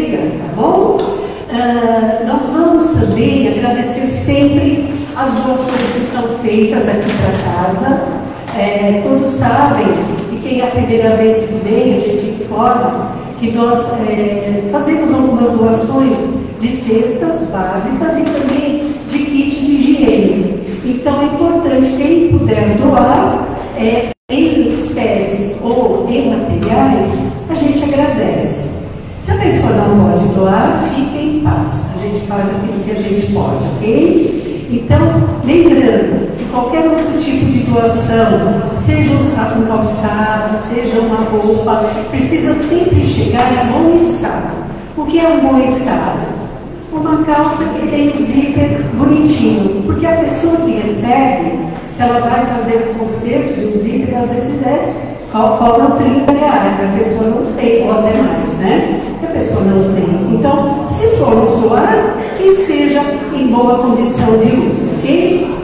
13 anos, tá bom? Nós vamos também agradecer sempre as doações que são feitas aqui para casa. Todos sabem, e quem é a primeira vez que vem, a gente informa que nós fazemos algumas doações de cestas básicas e também de kit de higiene. Então é importante, quem puder doar, em espécie ou em materiais, a gente agradece. Se a pessoa não pode doar, fique em paz. A gente faz aquilo que a gente pode, ok? Então, lembrando que qualquer outro tipo de doação, seja um calçado, seja uma roupa, precisa sempre chegar em bom estado. O que é um bom estado? Uma calça que tem um zíper bonitinho, porque a pessoa que recebe, se ela vai fazer um conserto de um zíper, às vezes cobram R$30, a pessoa não tem, ou até mais, né? A pessoa não tem. Então, se formos doar, que esteja em boa condição de uso, ok?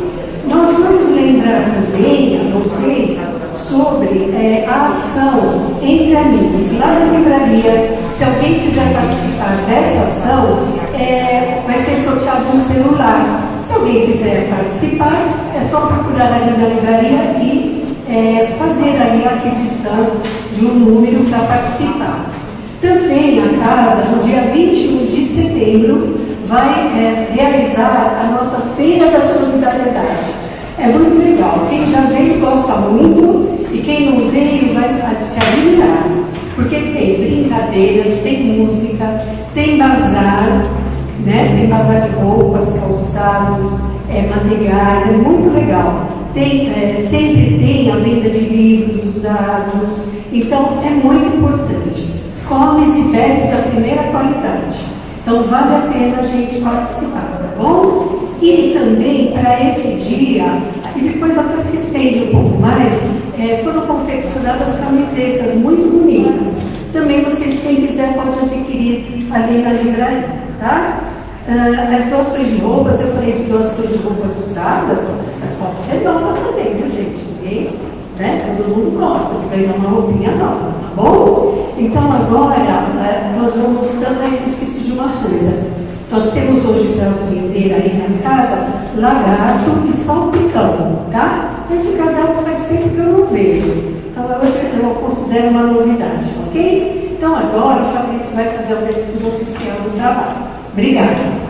Nós vamos lembrar também a vocês sobre a ação Entre Amigos. Lá na livraria, se alguém quiser participar dessa ação, vai ser sorteado um celular. Se alguém quiser participar, é só procurar ali na livraria e fazer ali a aquisição de um número para participar. Também a casa, no dia 21 de setembro, vai realizar a nossa Feira da Solidariedade. É muito legal. Quem já veio gosta muito e quem não veio vai se admirar. Porque tem brincadeiras, tem música, tem bazar, né? Tem bazar de roupas, calçados, materiais, é muito legal. Sempre tem a venda de livros usados, então é muito importante. Comes e bebes da primeira qualidade. Então vale a pena a gente participar, tá bom? E também para esse dia, e depois até se estende um pouco mais, foram confeccionadas camisetas muito bonitas. Também vocês, quem quiser, pode adquirir ali na livraria, tá? As doações de roupas, eu falei de doações de roupas usadas, mas pode ser nova também, viu gente? Ninguém, né? Todo mundo gosta de ganhar uma roupinha nova, tá bom? Então agora nós vamos também, esqueci de uma coisa. Nós temos hoje para vender aí na casa lagarto e salpicão, tá? Esse cardápio faz tempo que eu não vejo. Então hoje eu considero uma novidade, ok? Então agora o Fabrício vai fazer a abertura oficial do trabalho. Obrigada.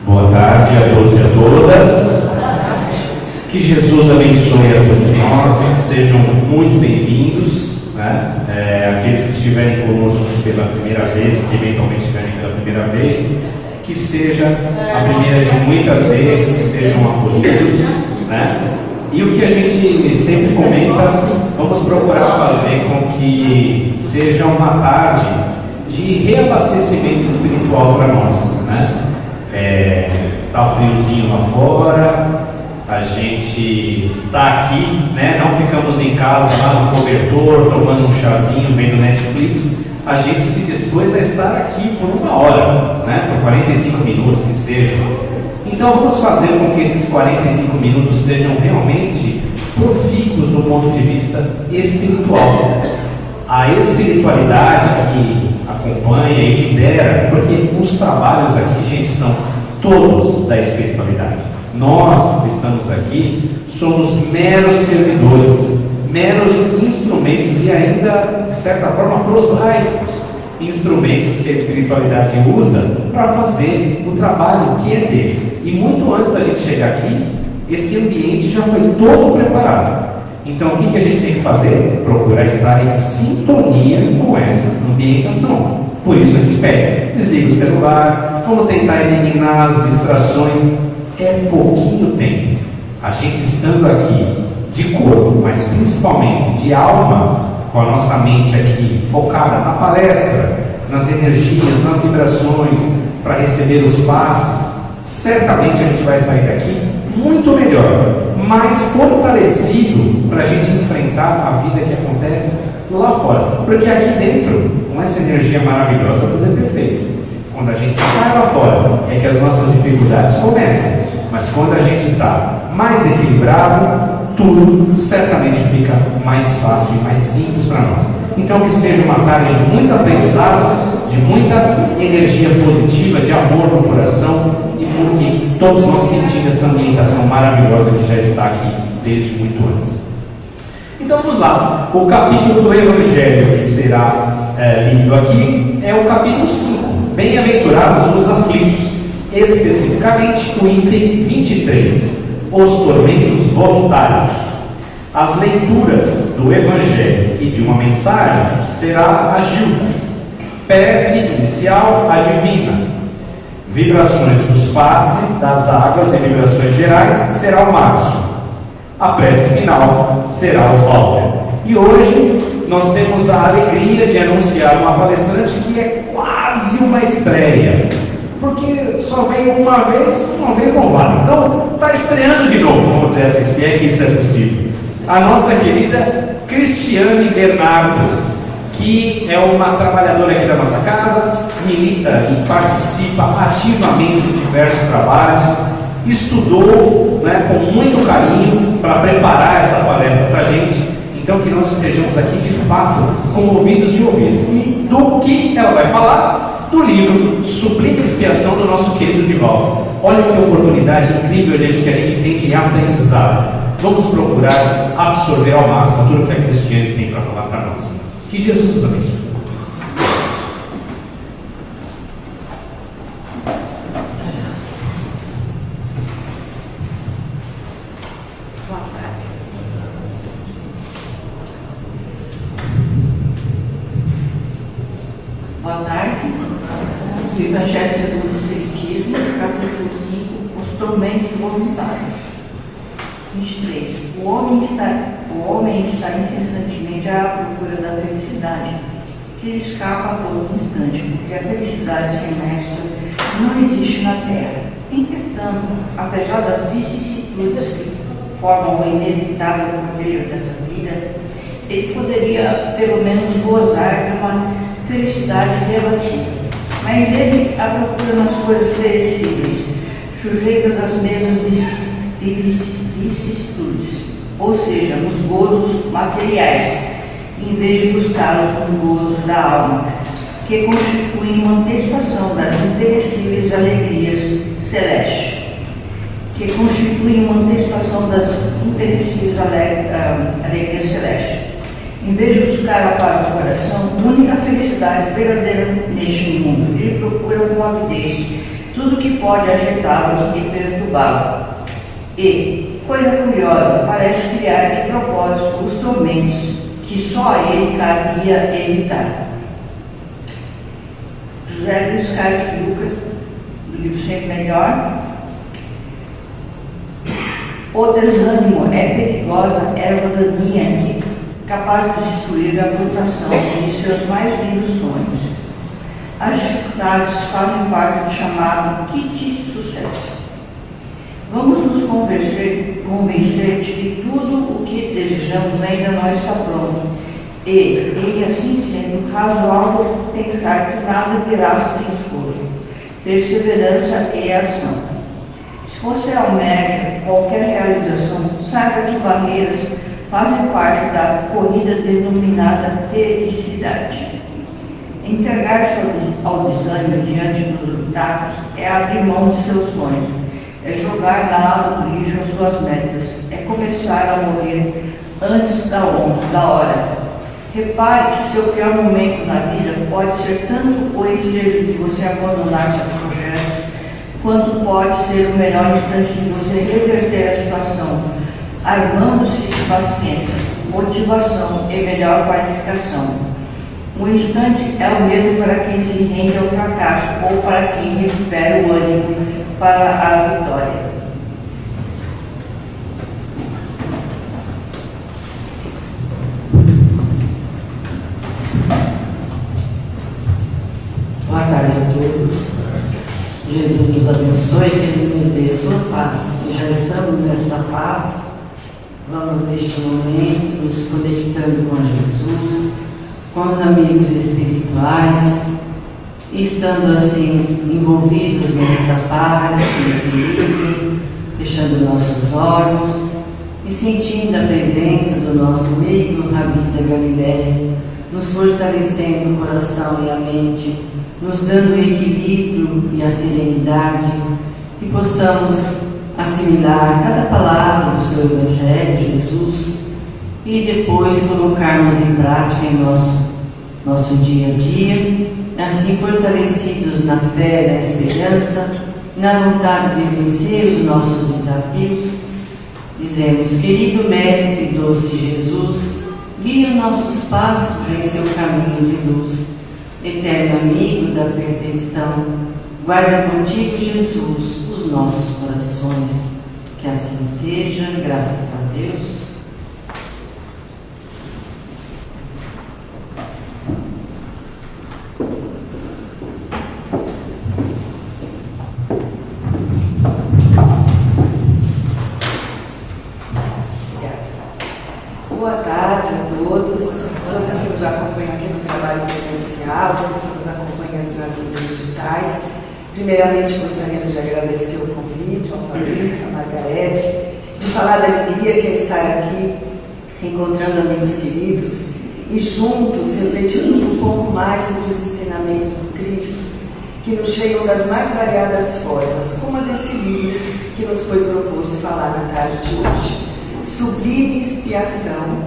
Boa tarde a todos e a todas. Que Jesus abençoe a todos nós. Sejam muito bem-vindos, né? Aqueles que estiverem conosco pela primeira vez, que eventualmente estiverem pela primeira vez, que seja a primeira de muitas vezes, que sejam acolhidos, né? E o que a gente sempre comenta, vamos procurar fazer com que seja uma tarde de reabastecimento espiritual para nós, né? Tá friozinho lá fora, a gente tá aqui, né? Não ficamos em casa lá no cobertor, tomando um chazinho, vendo Netflix. A gente se dispôs a estar aqui por 1 hora, né? Por 45 minutos que seja. Então vamos fazer com que esses 45 minutos sejam realmente profícuos do ponto de vista espiritual. A espiritualidade que acompanha e lidera, porque os trabalhos aqui, gente, são todos da espiritualidade. Nós que estamos aqui somos meros servidores, meros instrumentos e ainda, de certa forma, prosaicos instrumentos que a espiritualidade usa para fazer o trabalho que é deles. E muito antes da gente chegar aqui, esse ambiente já foi todo preparado. Então o que a gente tem que fazer? Procurar estar em sintonia com essa ambientação. Por isso a gente pede, desliga o celular, vamos tentar eliminar as distrações. É pouquinho tempo. A gente estando aqui de corpo, mas principalmente de alma, com a nossa mente aqui focada na palestra, nas energias, nas vibrações, para receber os passes, certamente a gente vai sair daqui muito melhor, mais fortalecido para a gente enfrentar a vida que acontece lá fora. Porque aqui dentro, com essa energia maravilhosa, tudo é perfeito. Quando a gente sai lá fora, é que as nossas dificuldades começam, mas quando a gente está mais equilibrado, tudo certamente fica mais fácil e mais simples para nós. Então, que seja uma tarde de muito aprendizado, de muita energia positiva, de amor no coração e todos nós sentindo essa ambientação maravilhosa que já está aqui desde muito antes. Então vamos lá, o capítulo do Evangelho que será lido aqui é o capítulo 5, Bem-aventurados os aflitos, especificamente o item 23, os tormentos voluntários. As leituras do Evangelho e de uma mensagem será a Gilda. Prece inicial, a divina. Vibrações dos passes, das águas e vibrações gerais será o Márcio. A prece final será o Walter. E hoje nós temos a alegria de anunciar uma palestrante que é quase uma estreia, porque só veio uma vez não vale. Então está estreando de novo, vamos dizer assim, se é que isso é possível. A nossa querida Cristiane Bernardo, que é uma trabalhadora aqui da nossa casa, milita e participa ativamente de diversos trabalhos, estudou, né, com muito carinho para preparar essa palestra para a gente. Então que nós estejamos aqui de fato com ouvidos de ouvir. E do que ela vai falar? Do livro Sublime Expiação do nosso querido Divaldo. Olha que oportunidade incrível, gente, que a gente tem de aprendizado. Vamos procurar absorver ao máximo tudo que a Cristiane tem para falar para nós. Que Jesus nos abençoe. Boa tarde. Do Evangelho segundo o Espiritismo, capítulo 5, os tormentos voluntários. 23. O homem está incessantemente à procura da felicidade, que lhe escapa por um instante, porque a felicidade sem mestre não existe na terra. Entretanto, apesar das vicissitudes que formam o inevitável cortejo dessa vida, ele poderia pelo menos gozar de uma felicidade relativa. Mas ele a procura nas coisas perecíveis, sujeitas às mesmas vicissitudes, ou seja, nos gozos materiais, em vez de buscá-los nos gozos da alma, que constituem uma antecipação das imperecíveis alegrias celestes. Alegrias celestes. Em vez de buscar a paz do coração, a única felicidade verdadeira neste mundo, ele procura com avidez tudo que pode agitá-lo e perturbá-lo. E, coisa curiosa, parece criar de propósito os tormentos que só a ele cabia evitar. José Luiz Carlos Lucas, do livro Sempre Melhor. O desânimo é perigosa erva daninha capaz de destruir a plantação de seus mais lindos sonhos. As dificuldades fazem parte do chamado kit sucesso. Vamos nos convencer de que tudo o que desejamos ainda não está pronto e assim sendo, razoável pensar que nada virá sem esforço, perseverança e ação. Se você almeja qualquer realização, saiba que barreiras fazem parte da corrida denominada felicidade. Entregar-se ao desânimo diante dos obstáculos é abrir mão de seus sonhos, é jogar na água do lixo as suas metas, é começar a morrer antes da hora. Repare que seu pior momento na vida pode ser tanto o ensejo de você abandonar seus projetos, quanto pode ser o melhor instante de você reverter a situação, armando-se de paciência, motivação e melhor qualificação. Um instante é o mesmo para quem se rende ao fracasso ou para quem recupera o ânimo para a vitória. Boa tarde a todos. Jesus nos abençoe, que Ele nos dê sua paz. E já estamos nessa paz, vamos neste momento nos conectando com Jesus, com os amigos espirituais, e estando assim envolvidos nesta paz, no equilíbrio, fechando nossos olhos e sentindo a presença do nosso amigo Rabi da Galileia, nos fortalecendo o coração e a mente, nos dando o equilíbrio e a serenidade, que possamos assimilar cada palavra do seu Evangelho, Jesus, e depois colocarmos em prática em nosso dia a dia, assim fortalecidos na fé, na esperança, na vontade de vencer os nossos desafios. Dizemos: querido Mestre doce Jesus, guia nossos passos em seu caminho de luz. Eterno amigo da perfeição, guarda contigo, Jesus, os nossos corações. Que assim seja, graças a Deus. Boa tarde a todos que nos acompanham aqui no trabalho presencial, os que estão nos acompanhando nas mídias digitais. Primeiramente, gostaríamos de agradecer o convite ao Fabrício, à Margarete, de falar da alegria que é estar aqui, encontrando amigos queridos e juntos refletirmos um pouco mais sobre os ensinamentos do Cristo, que nos chegam das mais variadas formas, como a desse livro que nos foi proposto falar na tarde de hoje. Sublime Expiação,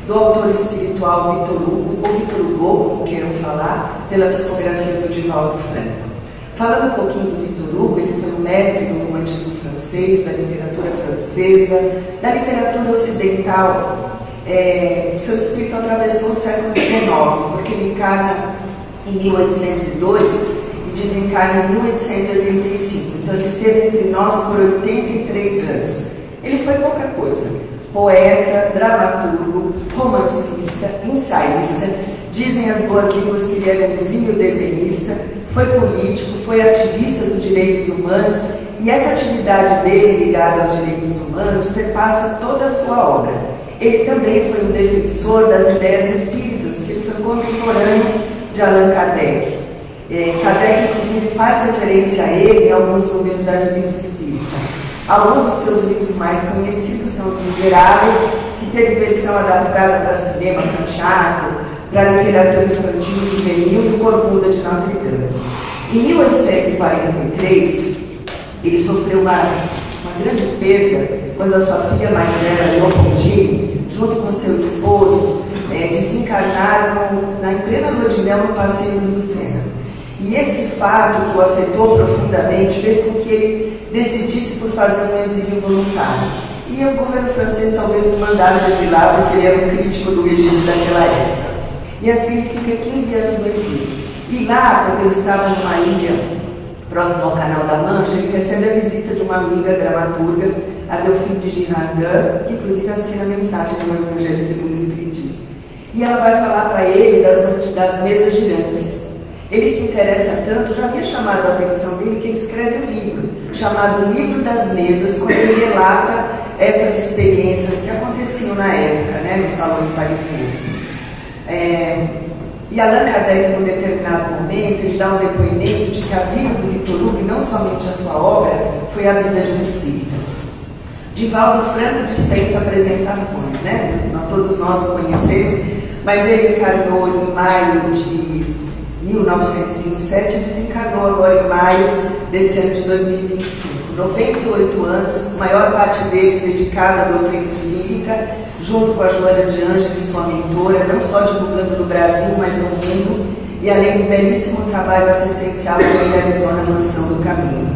do autor espiritual Victor Hugo, ou Victor Hugo, como queiram falar, pela psicografia do Divaldo Franco. Falando um pouquinho do Victor Hugo, ele foi um mestre do romantismo francês, da literatura francesa, da literatura ocidental. Seu espírito atravessou o século XIX, porque ele encarna em 1802 e desencarna em 1885. Então ele esteve entre nós por 83 anos. Ele foi pouca coisa: poeta, dramaturgo, romancista, ensaísta, dizem as boas línguas que ele era um exímio desenhista, foi político, foi ativista dos direitos humanos, e essa atividade dele ligada aos direitos humanos perpassa toda a sua obra. Ele também foi um defensor das ideias espíritas, porque ele foi contemporâneo de Allan Kardec. Kardec, inclusive, faz referência a ele em alguns números da Revista Espírita. Alguns dos seus livros mais conhecidos são Os Miseráveis, que teve versão adaptada para cinema, para teatro, para literatura infantil e juvenil, e Corcunda de Notre Dame. Em 1843, ele sofreu uma grande perda quando a sua filha mais velha, Leopoldine, junto com seu esposo, desencarnaram em plena lua de mel no passeio do Rio Sena. E esse fato que o afetou profundamente fez com que ele decidisse por fazer um exílio voluntário. E o governo francês talvez o mandasse exilar, porque ele era um crítico do regime daquela época. E assim ele fica 15 anos no exílio. E lá, quando ele estava numa ilha próximo ao Canal da Mancha, ele recebe a visita de uma amiga dramaturga, a Delphine de Girardin, que inclusive assina a mensagem do Evangelho segundo o Espiritismo. E ela vai falar para ele das mesas girantes. Ele se interessa tanto, já havia chamado a atenção dele, que ele escreve um livro, chamado Livro das Mesas, quando ele relata essas experiências que aconteciam na época, nos salões parisienses. E Allan Kardec, em um determinado momento, ele dá um depoimento de que a vida do Victor Hugo, e não somente a sua obra, foi a vida de um espírita. Divaldo Franco dispensa apresentações, todos nós o conhecemos, mas ele encarnou em maio de 1927 e desencarnou agora em maio desse ano de 2025. 98 anos, a maior parte deles dedicada à doutrina espírita, junto com a Joana de Ângeles, sua mentora, não só divulgando no Brasil, mas no mundo, e além do belíssimo trabalho assistencial que ele realizou na Mansão do Caminho.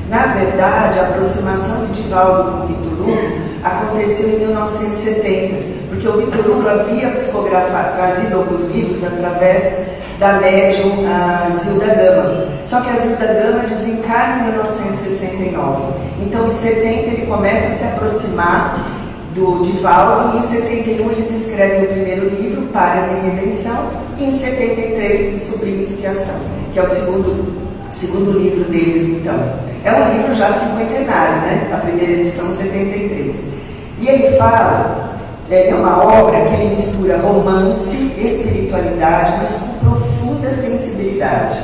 Na verdade, a aproximação de Divaldo com o Victor Hugo aconteceu em 1970, porque o Victor Hugo havia trazido alguns livros através da médium Zilda Gama. Só que a Zilda Gama desencarna em 1969. Então, em 70, ele começa a se aproximar do Divaldo, e em 71 eles escrevem o primeiro livro, Pares em Redenção, e em 73, o Sublime Expiação, que é o segundo livro deles, então. É um livro já cinquentenário, a primeira edição, 73. E ele fala, é uma obra que ele mistura romance, espiritualidade, mas com profunda sensibilidade.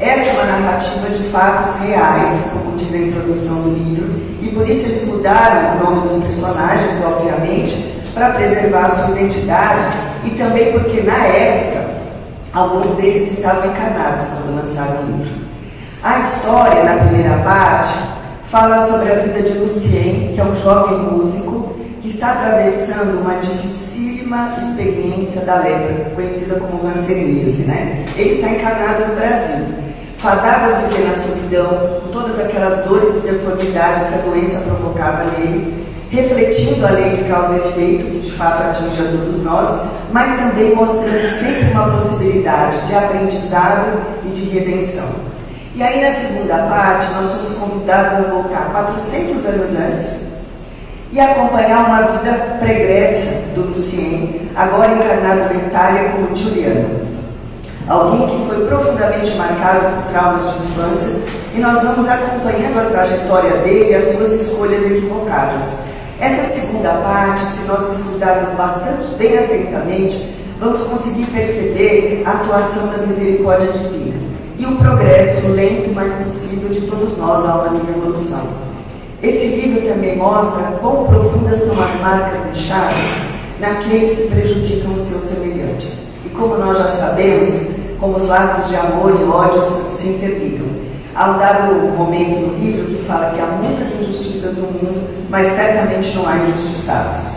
Essa é uma narrativa de fatos reais, como diz a introdução do livro, e por isso eles mudaram o nome dos personagens, obviamente, para preservar a sua identidade e também porque, na época, alguns deles estavam encarnados quando lançaram o livro. A história, na primeira parte, fala sobre a vida de Lucien, que é um jovem músico que está atravessando uma dificílima experiência da lepra, conhecida como hanseníase, né? Ele está encarnado no Brasil, fadado a viver na solidão, com todas aquelas dores e deformidades que a doença provocava nele, refletindo a lei de causa e efeito, que de fato atinge a todos nós, mas também mostrando sempre uma possibilidade de aprendizado e de redenção. E aí, na segunda parte, nós somos convidados a voltar 400 anos antes e acompanhar uma vida pregressa do Lucien, agora encarnado na Itália como Giuliano. Alguém que foi profundamente marcado por traumas de infância, e nós vamos acompanhando a trajetória dele e as suas escolhas equivocadas. Essa segunda parte, se nós estudarmos bastante bem atentamente, vamos conseguir perceber a atuação da misericórdia divina e o progresso lento, mas possível, de todos nós, almas em evolução. Esse livro também mostra quão profundas são as marcas deixadas naqueles que prejudicam os seus semelhantes. E como nós já sabemos, como os laços de amor e ódio se interligam. Há um dado momento no livro que fala que há muitas injustiças no mundo, mas certamente não há injustiçados.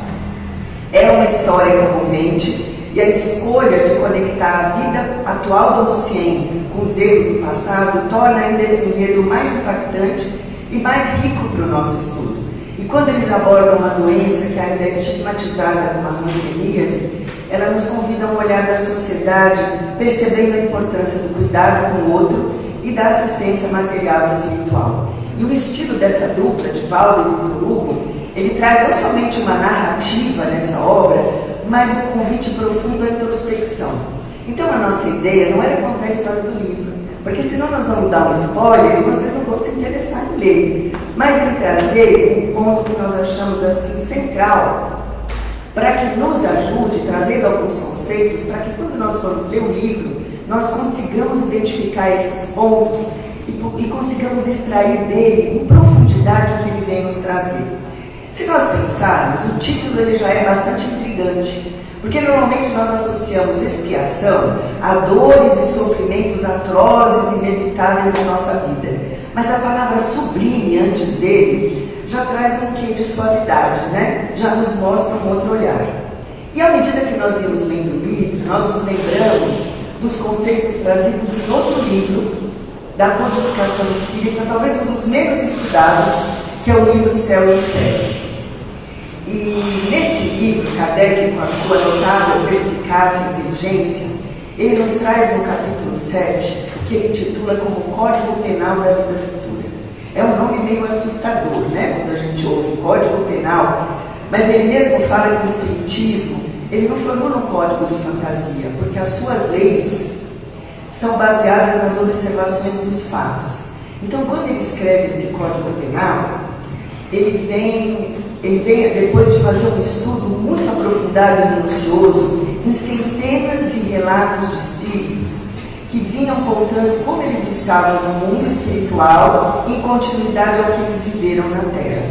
É uma história comovente e a escolha de conectar a vida atual do Lucien com os erros do passado torna ainda esse enredo mais impactante e mais rico para o nosso estudo. E quando eles abordam uma doença que ainda é estigmatizada como a hanseníase, ela nos convida a um olhar da sociedade, percebendo a importância do cuidado com o outro e da assistência material e espiritual. E o estilo dessa dupla, de Valdo e Victor Hugo, ele traz não somente uma narrativa nessa obra, mas um convite profundo à introspecção. Então a nossa ideia não era contar a história do livro, porque senão nós vamos dar um spoiler e vocês não vão se interessar em ler, mas em trazer um ponto que nós achamos assim central, para que nos ajude, trazendo alguns conceitos, para que quando nós formos ler o livro, nós consigamos identificar esses pontos e consigamos extrair dele em profundidade o que ele vem nos trazer. Se nós pensarmos, o título ele já é bastante intrigante, porque normalmente nós associamos expiação a dores e sofrimentos atrozes e inevitáveis da nossa vida. Mas a palavra sublime antes dele já traz um quê de suavidade, né? Já nos mostra um outro olhar. E à medida que nós íamos lendo o livro, nós nos lembramos dos conceitos trazidos em outro livro da codificação espírita, talvez um dos menos estudados, que é o livro Céu e Inferno. E nesse livro, Kardec, com a sua notável perspicácia e inteligência, ele nos traz no capítulo 7, que ele intitula como Código Penal da Vida Futura. É um nome meio assustador, né, quando a gente ouve Código Penal, mas ele mesmo fala que o Espiritismo, ele não formula um código de fantasia, porque as suas leis são baseadas nas observações dos fatos. Então, quando ele escreve esse Código Penal, ele vem depois de fazer um estudo muito aprofundado e minucioso em centenas de relatos de espíritos que vinham contando como eles estavam no mundo espiritual em continuidade ao que eles viveram na Terra.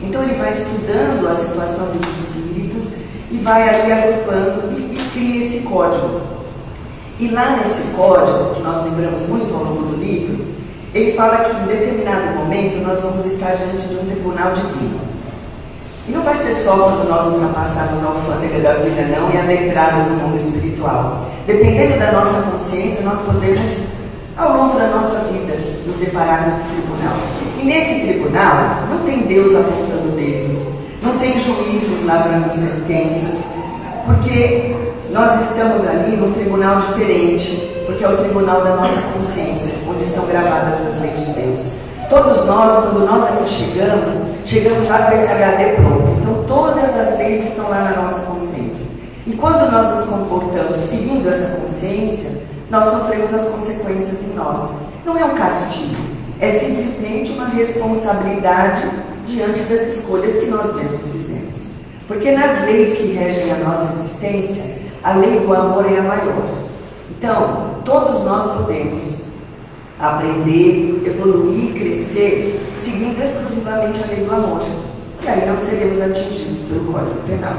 Então ele vai estudando a situação dos espíritos e vai ali agrupando e cria esse código. E lá nesse código, que nós lembramos muito ao longo do livro, ele fala que em determinado momento nós vamos estar diante de um tribunal divino. E não vai ser só quando nós ultrapassarmos a alfândega da vida, não, e adentrarmos no mundo espiritual. Dependendo da nossa consciência, nós podemos, ao longo da nossa vida, nos deparar nesse tribunal. E nesse tribunal, não tem Deus apontando o dedo, não tem juízes lavrando sentenças, porque nós estamos ali num tribunal diferente, porque é o tribunal da nossa consciência, onde estão gravadas as leis de Deus. Todos nós, quando nós aqui chegamos já com esse HD pronto. Então todas as leis estão lá na nossa consciência. E quando nós nos comportamos ferindo essa consciência, nós sofremos as consequências em nós. Não é um castigo, é simplesmente uma responsabilidade diante das escolhas que nós mesmos fizemos. Porque nas leis que regem a nossa existência, a lei do amor é a maior. Então, todos nós podemos aprender, evoluir, crescer, seguindo exclusivamente a lei do amor. E aí não seremos atingidos pelo Código Penal.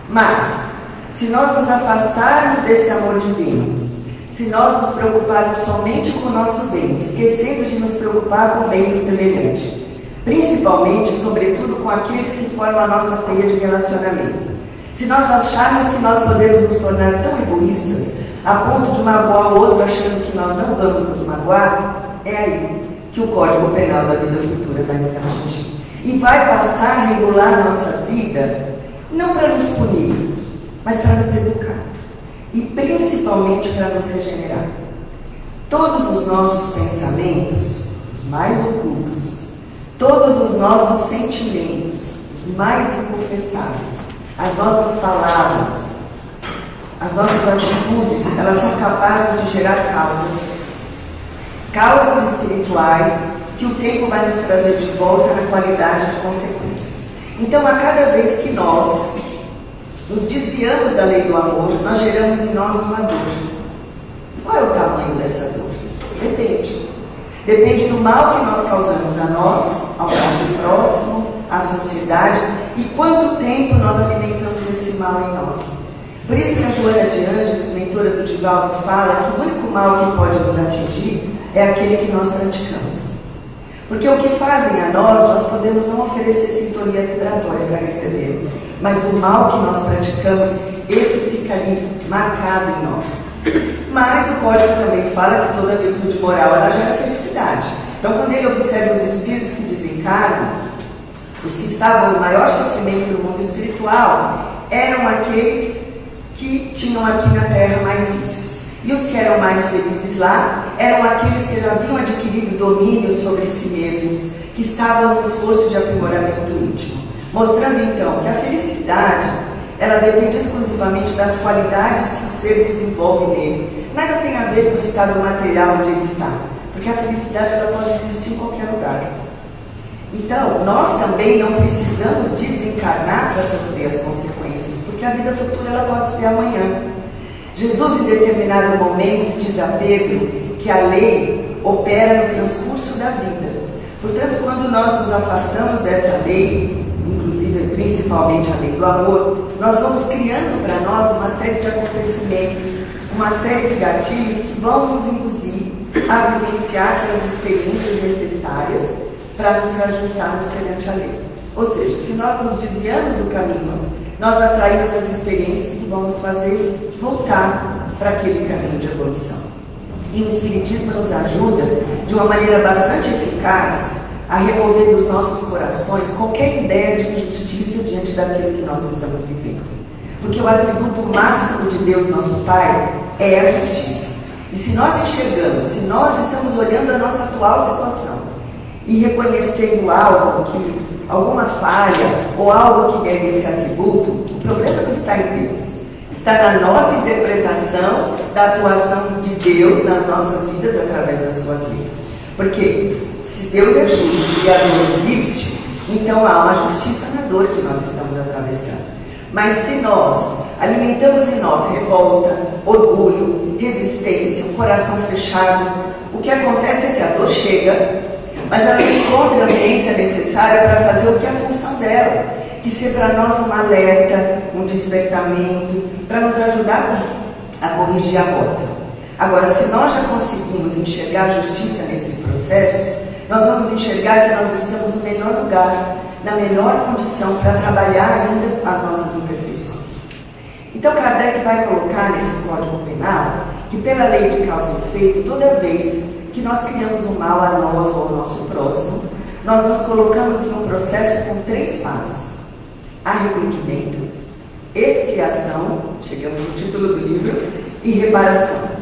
Mas, se nós nos afastarmos desse amor divino, se nós nos preocuparmos somente com o nosso bem, esquecendo de nos preocupar com o bem do semelhante, principalmente, sobretudo, com aqueles que formam a nossa teia de relacionamento, se nós acharmos que nós podemos nos tornar tão egoístas a ponto de magoar o outro achando que nós não vamos nos magoar, é aí que o Código Penal da vida futura vai nos atingir. E vai passar a regular a nossa vida, não para nos punir, mas para nos educar. E principalmente para nos regenerar. Todos os nossos pensamentos, os mais ocultos, todos os nossos sentimentos, os mais inconfessáveis, as nossas palavras, as nossas atitudes, elas são capazes de gerar causas espirituais que o tempo vai nos trazer de volta na qualidade de consequências. Então, a cada vez que nós nos desviamos da lei do amor, nós geramos em nós uma dor. Qual é o tamanho dessa dor? Depende. Depende do mal que nós causamos a nós, ao nosso próximo, à sociedade, e quanto tempo nós alimentamos esse mal em nós. Por isso que a Joana de Ângeles, mentora do Divaldo, fala que o único mal que pode nos atingir é aquele que nós praticamos. Porque o que fazem a nós podemos não oferecer sintonia vibratória para receber. Mas o mal que nós praticamos, esse fica ali marcado em nós. Mas o Código também fala que toda virtude moral ela gera felicidade. Então, quando ele observa os espíritos que desencarnam, os que estavam no maior sofrimento do mundo espiritual eram aqueles que tinham aqui na Terra mais vícios. E os que eram mais felizes lá eram aqueles que já haviam adquirido domínio sobre si mesmos, que estavam no esforço de aprimoramento íntimo. Mostrando então que a felicidade, ela depende exclusivamente das qualidades que o ser desenvolve nele. Nada tem a ver com o estado material onde ele está, porque a felicidade ela pode existir em qualquer lugar. Então, nós também não precisamos desencarnar para sofrer as consequências, porque a vida futura ela pode ser amanhã. Jesus, em determinado momento, diz a Pedro que a lei opera no transcurso da vida. Portanto, quando nós nos afastamos dessa lei, inclusive principalmente a lei do amor, nós vamos criando para nós uma série de acontecimentos, uma série de gatilhos que vão nos induzir a vivenciar aquelas experiências necessárias para nos reajustarmos perante a lei. Ou seja, se nós nos desviamos do caminho, nós atraímos as experiências que vão nos fazer voltar para aquele caminho de evolução. E o Espiritismo nos ajuda, de uma maneira bastante eficaz, a remover dos nossos corações qualquer ideia de injustiça diante daquilo que nós estamos vivendo. Porque o atributo máximo de Deus, nosso Pai, é a justiça. E se nós enxergamos, se nós estamos olhando a nossa atual situação e reconhecendo algo que alguma falha ou algo que nega esse atributo, o problema não está em Deus, está na nossa interpretação da atuação de Deus nas nossas vidas através das suas leis. Porque se Deus é justo e a dor existe, então há uma justiça na dor que nós estamos atravessando. Mas se nós alimentamos em nós revolta, orgulho, resistência, um coração fechado, o que acontece é que a dor chega, mas ela não encontra a ambiência necessária para fazer o que é a função dela, que ser para nós um alerta, um despertamento, para nos ajudar a corrigir a rota. Agora, se nós já conseguimos enxergar justiça nesses processos, nós vamos enxergar que nós estamos no melhor lugar, na melhor condição para trabalhar ainda as nossas imperfeições. Então, Kardec vai colocar nesse Código Penal que, pela lei de causa e efeito, toda vez que nós criamos um mal a nós ou ao nosso próximo, nós nos colocamos em um processo com 3 fases: arrependimento, expiação, chegamos no título do livro, e reparação.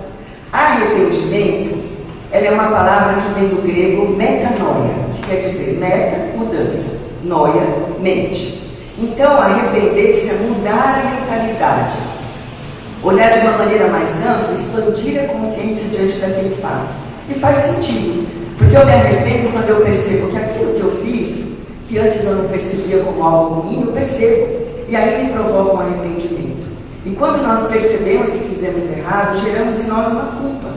Arrependimento, ela é uma palavra que vem do grego metanoia, que quer dizer meta, mudança, noia, mente. Então, arrepender-se é mudar a mentalidade, olhar de uma maneira mais ampla, expandir a consciência diante daquele fato. E faz sentido, porque eu me arrependo quando eu percebo que aquilo que eu fiz, que antes eu não percebia como algo ruim, eu percebo, e aí me provoca um arrependimento. E quando nós percebemos que fizemos errado, geramos em nós uma culpa.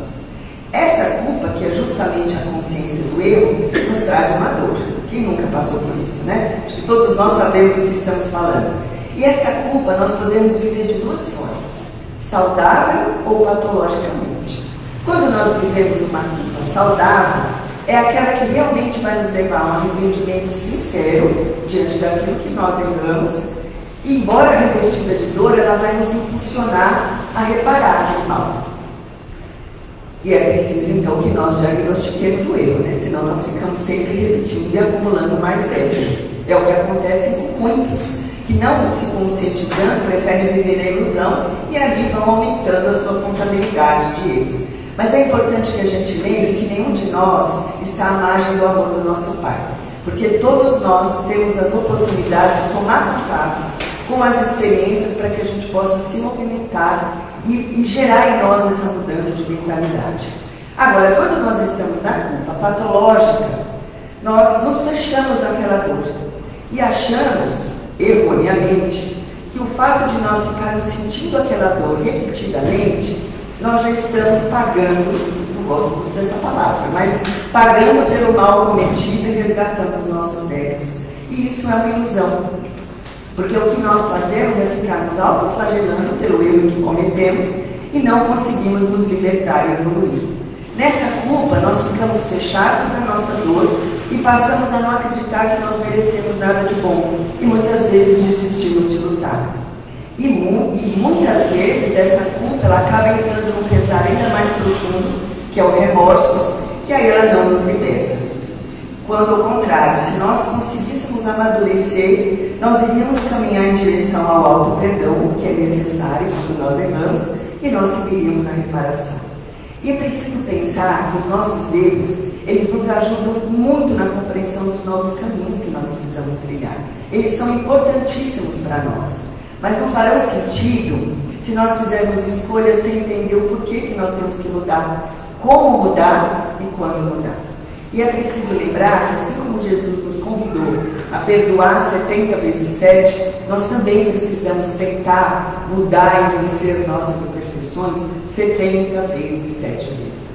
Essa culpa, que é justamente a consciência do erro, nos traz uma dor. Quem nunca passou por isso, né? Acho que todos nós sabemos o que estamos falando. E essa culpa nós podemos viver de duas formas, saudável ou patologicamente. Quando nós vivemos uma culpa saudável, é aquela que realmente vai nos levar a um arrependimento sincero diante daquilo que nós erramos. Embora revestida de dor, ela vai nos impulsionar a reparar o mal. E é preciso, então, que nós diagnostiquemos o erro, né? Senão nós ficamos sempre repetindo e acumulando mais débitos. É o que acontece com muitos, que não se conscientizando, preferem viver na ilusão e ali vão aumentando a sua contabilidade de erros. Mas é importante que a gente lembre que nenhum de nós está à margem do amor do nosso Pai. Porque todos nós temos as oportunidades de tomar contato com as experiências para que a gente possa se movimentar e gerar em nós essa mudança de mentalidade. Agora, quando nós estamos na culpa patológica, nós nos fechamos naquela dor e achamos, erroneamente, que o fato de nós ficarmos sentindo aquela dor repetidamente, nós já estamos pagando, não gosto muito dessa palavra, mas pagando pelo mal cometido e resgatando os nossos débitos. E isso é uma ilusão. Porque o que nós fazemos é ficar nos autoflagelando pelo erro que cometemos e não conseguimos nos libertar e evoluir. Nessa culpa, nós ficamos fechados na nossa dor e passamos a não acreditar que nós merecemos nada de bom e muitas vezes desistimos de lutar. E muitas vezes essa culpa ela acaba entrando num pesar ainda mais profundo, que é o remorso, que aí ela não nos liberta. Quando ao contrário, se nós conseguíssemos amadurecer, nós iríamos caminhar em direção ao auto-perdão, que é necessário quando nós erramos, e nós seguiríamos a reparação. E é preciso pensar que os nossos erros, eles nos ajudam muito na compreensão dos novos caminhos que nós precisamos trilhar. Eles são importantíssimos para nós. Mas não farão sentido se nós fizermos escolhas sem entender o porquê que nós temos que mudar, como mudar e quando mudar. E é preciso lembrar que assim como Jesus nos convidou a perdoar 70 vezes 7, nós também precisamos tentar mudar e vencer as nossas imperfeições 70 vezes 7 vezes.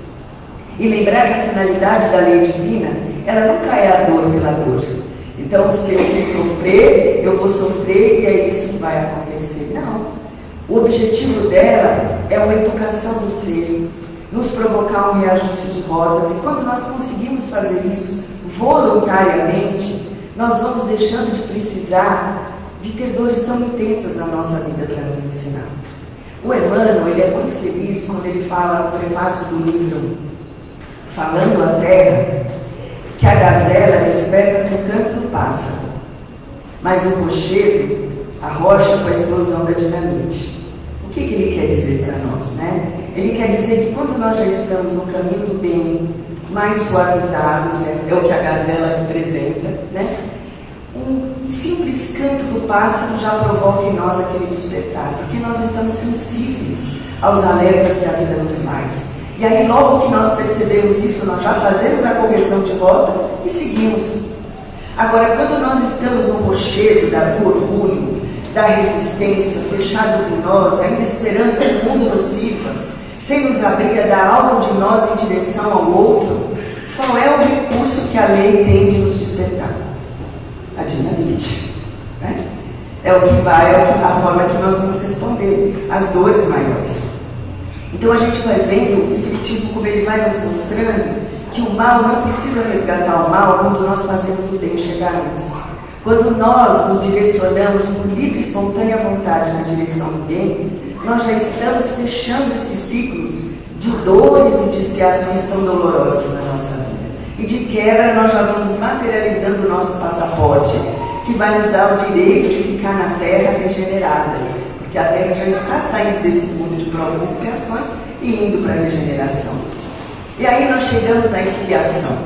E lembrar que a finalidade da lei divina, ela nunca é a dor pela dor. Então, se eu vou sofrer, eu vou sofrer e é isso que vai acontecer. Não. O objetivo dela é uma educação do ser, nos provocar um reajuste de rodas. E quando nós conseguimos fazer isso voluntariamente, nós vamos deixando de precisar de ter dores tão intensas na nossa vida para nos ensinar. O Emmanuel, ele é muito feliz quando ele fala no prefácio do livro Falando a Terra, que a gazela desperta com o canto do pássaro, mas o rochedo arrocha com a explosão da dinamite. O que ele quer dizer para nós, né? Ele quer dizer que quando nós já estamos no caminho do bem, mais suavizados, é o que a gazela representa, né? Um simples canto do pássaro já provoca em nós aquele despertar, porque nós estamos sensíveis aos alertas que a vida nos faz. E aí, logo que nós percebemos isso, nós já fazemos a correção de rota e seguimos. Agora, quando nós estamos no rochedo do orgulho, da resistência, fechados em nós, ainda esperando que o mundo nos sirva, sem nos abrir a dar algo de nós em direção ao outro, qual é o recurso que a lei tem de nos despertar? A dinamite. Né? É o que vai, a forma que nós vamos responder, as dores maiores. Então a gente vai vendo o Espiritismo como ele vai nos mostrando que o mal não precisa resgatar o mal quando nós fazemos o bem chegar antes. Quando nós nos direcionamos por livre e espontânea vontade na direção do bem, nós já estamos fechando esses ciclos de dores e de expiações tão dolorosas na nossa vida. E de quebra nós já vamos materializando o nosso passaporte, que vai nos dar o direito de ficar na Terra regenerada, porque a Terra já está saindo desse mundo de provas e expiações e indo para a regeneração. E aí nós chegamos na expiação,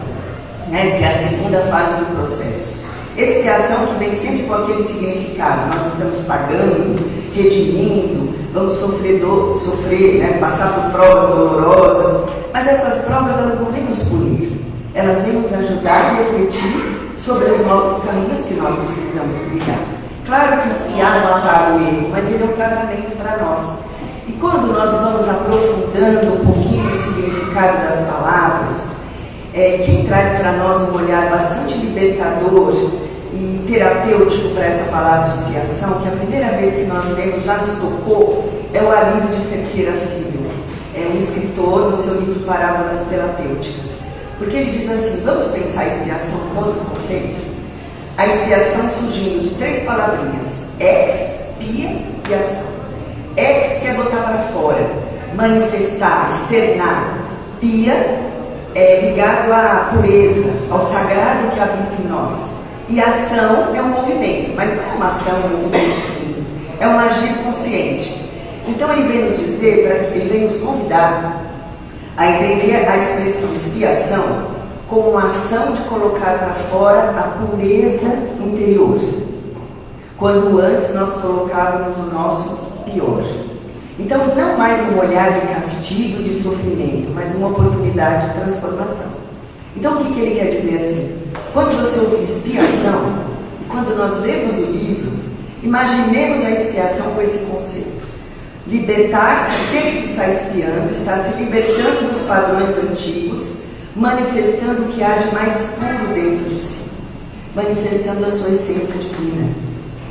né, que é a segunda fase do processo. Expiação que vem sempre com aquele significado, nós estamos pagando, redimindo, vamos sofrer, né, passar por provas dolorosas, mas essas provas elas não vêm nos punir, elas vêm nos ajudar a refletir sobre os novos caminhos que nós precisamos trilhar. Claro que espiar não apaga o erro, mas ele é um tratamento para nós. E quando nós vamos aprofundando um pouquinho o significado das palavras, quem traz para nós um olhar bastante libertador e terapêutico para essa palavra expiação, que a primeira vez que nós lemos já nos tocou, é o Alírio de Cerqueira Filho, é um escritor no seu livro Parábolas Terapêuticas. Porque ele diz assim, vamos pensar a expiação como outro conceito? A expiação surgindo de 3 palavrinhas, ex, pia e ação. Ex quer botar para fora, manifestar, externar. Pia é ligado à pureza, ao sagrado que habita em nós. E ação é um movimento, mas não é uma ação, um movimento simples, é um agir consciente. Então ele vem nos dizer, ele vem nos convidar a entender a expressão expiação como uma ação de colocar para fora a pureza interior, quando antes nós colocávamos o nosso pior. Então não mais um olhar de castigo, de sofrimento, mas uma oportunidade de transformação. Então o que ele quer dizer assim? Quando você ouvir expiação, e quando nós lemos o livro, imaginemos a expiação com esse conceito. Libertar-se, aquele que está expiando, está se libertando dos padrões antigos, manifestando o que há de mais puro dentro de si, manifestando a sua essência divina.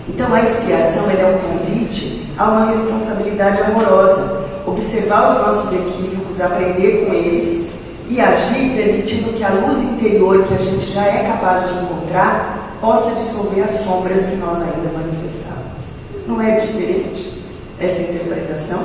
Então a expiação é um convite a uma responsabilidade amorosa, observar os nossos equívocos, aprender com eles e agir permitindo que a luz interior que a gente já é capaz de encontrar possa dissolver as sombras que nós ainda manifestamos. Não é diferente essa interpretação?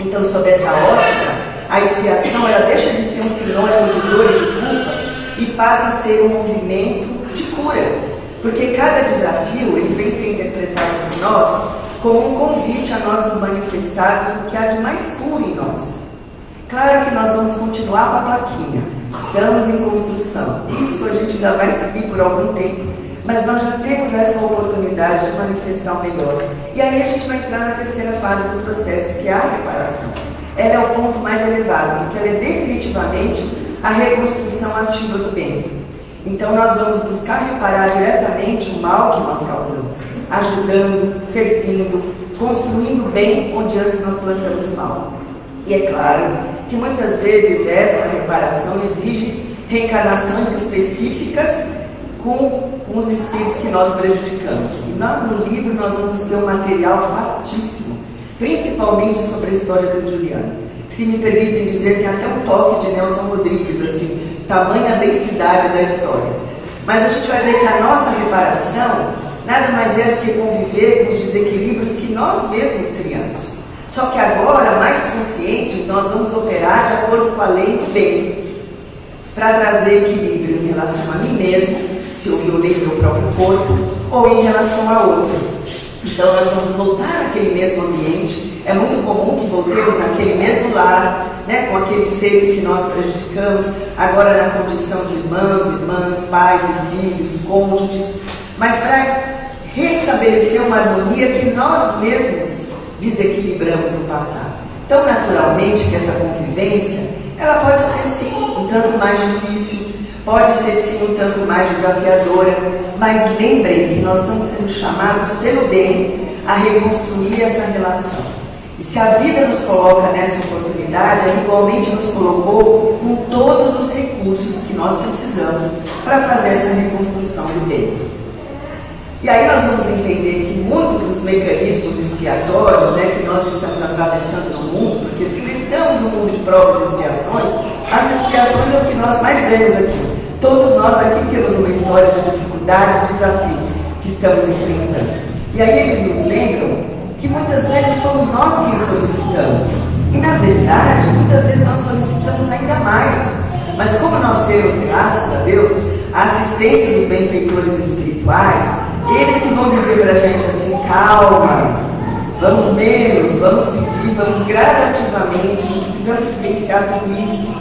Então, sob essa ótica, a expiação ela deixa de ser um sinônimo de dor e de culpa e passa a ser um movimento de cura, porque cada desafio ele vem ser interpretado por nós como um convite a nós nos manifestarmos o que há de mais puro em nós. Claro que nós vamos continuar com a plaquinha, estamos em construção, isso a gente ainda vai seguir por algum tempo, mas nós já temos essa oportunidade de manifestar o melhor. E aí a gente vai entrar na terceira fase do processo, que é a reparação. Ela é o ponto mais elevado, porque ela é definitivamente a reconstrução ativa do bem. Então nós vamos buscar reparar diretamente o mal que nós causamos, ajudando, servindo, construindo o bem onde antes nós plantamos o mal. E é claro que muitas vezes essa reparação exige reencarnações específicas com os espíritos que nós prejudicamos. E no livro nós vamos ter um material fartíssimo, principalmente sobre a história do Juliano. Se me permitem dizer, tem até um toque de Nelson Rodrigues, assim, tamanha densidade da história. Mas a gente vai ver que a nossa reparação nada mais é do que conviver com os desequilíbrios que nós mesmos criamos. Só que agora, mais conscientes, nós vamos operar de acordo com a lei do bem, para trazer equilíbrio em relação a mim mesmo, se eu violei meu próprio corpo, ou em relação a outro. Então nós vamos voltar àquele mesmo ambiente. É muito comum que voltemos naquele mesmo lar, né, com aqueles seres que nós prejudicamos, agora na condição de irmãos, irmãs, pais e filhos, cônjuges, mas para restabelecer uma harmonia que nós mesmos desequilibramos no passado. Então, naturalmente, que essa convivência, ela pode ser sim um tanto mais difícil, pode ser sim um tanto mais desafiadora, mas lembrem que nós estamos sendo chamados pelo bem a reconstruir essa relação. E se a vida nos coloca nessa oportunidade, ela igualmente nos colocou com todos os recursos que nós precisamos para fazer essa reconstrução do bem. E aí nós vamos entender que muitos dos mecanismos expiatórios, né, que nós estamos atravessando no mundo, porque se estamos no mundo de provas e expiações, as expiações é o que nós mais vemos aqui. Todos nós aqui temos uma história de dificuldade, de desafio que estamos enfrentando. E aí eles nos lembram que muitas vezes somos nós quem solicitamos. E na verdade, muitas vezes nós solicitamos ainda mais. Mas como nós temos, graças a Deus, a assistência dos benfeitores espirituais, eles que vão dizer para a gente assim, calma, vamos menos, vamos pedir, vamos gradativamente, não precisamos vivenciar tudo isso.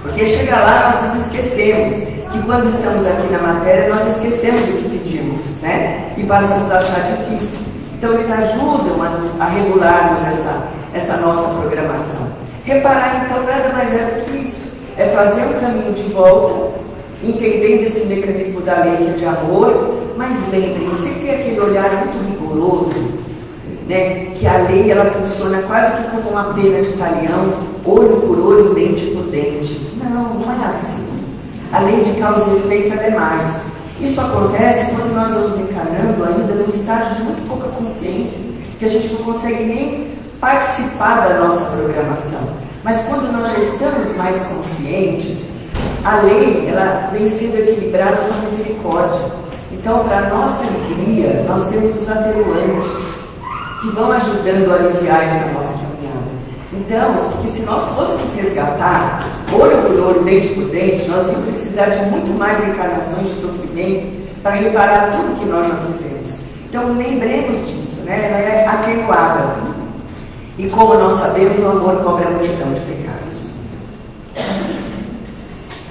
Porque chega lá, nós nos esquecemos que quando estamos aqui na matéria, nós esquecemos do que pedimos, né? E passamos a achar difícil. Então eles ajudam a regularmos essa nossa programação. Reparar então nada mais é do que isso, é fazer um caminho de volta, entendendo esse mecanismo da lei que é de amor, mas lembrem, sempre aquele olhar muito rigoroso, né, que a lei ela funciona quase que como uma pena de talião, olho por olho, dente por dente. Não, não é assim. a lei de causa e efeito ela é mais. Isso acontece quando nós vamos encarnando ainda num estágio de muito pouca consciência, que a gente não consegue nem participar da nossa programação. Mas quando nós já estamos mais conscientes, a lei ela vem sendo equilibrada com a misericórdia. Então, para a nossa alegria, nós temos os atenuantes que vão ajudando a aliviar essa nossa caminhada. Então, porque se nós fôssemos resgatar olho por olho, dente por dente, nós vamos precisar de muito mais encarnações de sofrimento para reparar tudo que nós já fizemos. Então, lembremos disso, né? Ela é atenuada. E como nós sabemos, o amor cobre a multidão de pecados.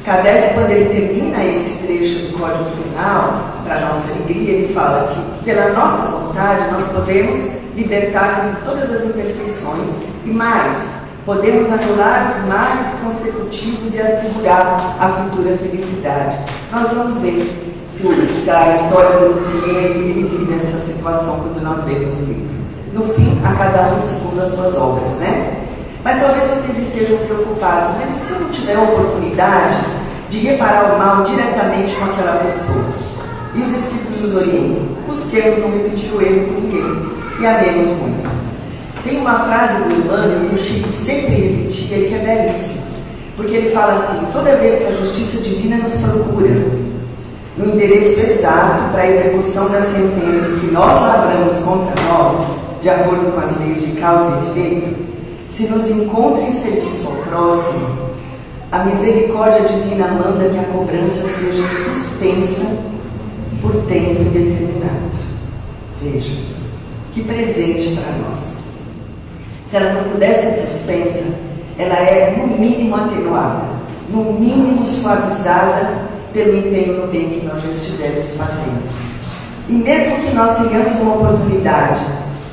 Kardec, quando ele termina esse trecho do Código Penal, para a nossa alegria, ele fala que, pela nossa vontade, nós podemos libertar-nos de todas as imperfeições e mais, podemos anular os males consecutivos e assegurar a futura felicidade. Nós vamos ver se a história do Lucien ele vive essa situação quando nós lemos o livro. No fim, a cada um segundo as suas obras, né? Mas talvez vocês estejam preocupados, mas e se eu não tiver a oportunidade de reparar o mal diretamente com aquela pessoa? E os Espíritos nos orientam: busquemos não repetir o erro com ninguém e amemos muito. Tem uma frase do Emmanuel que o Chico sempre repetia e que é belíssima, porque ele fala assim: toda vez que a justiça divina nos procura no endereço exato para a execução das sentenças que nós lavramos contra nós, de acordo com as leis de causa e efeito, se nos encontra em serviço ao próximo, a misericórdia divina manda que a cobrança seja suspensa por tempo indeterminado. Veja, que presente para nós. Se ela não pudesse ser suspensa, ela é no mínimo atenuada, no mínimo suavizada pelo empenho no bem que nós já estivermos fazendo. E mesmo que nós tenhamos uma oportunidade,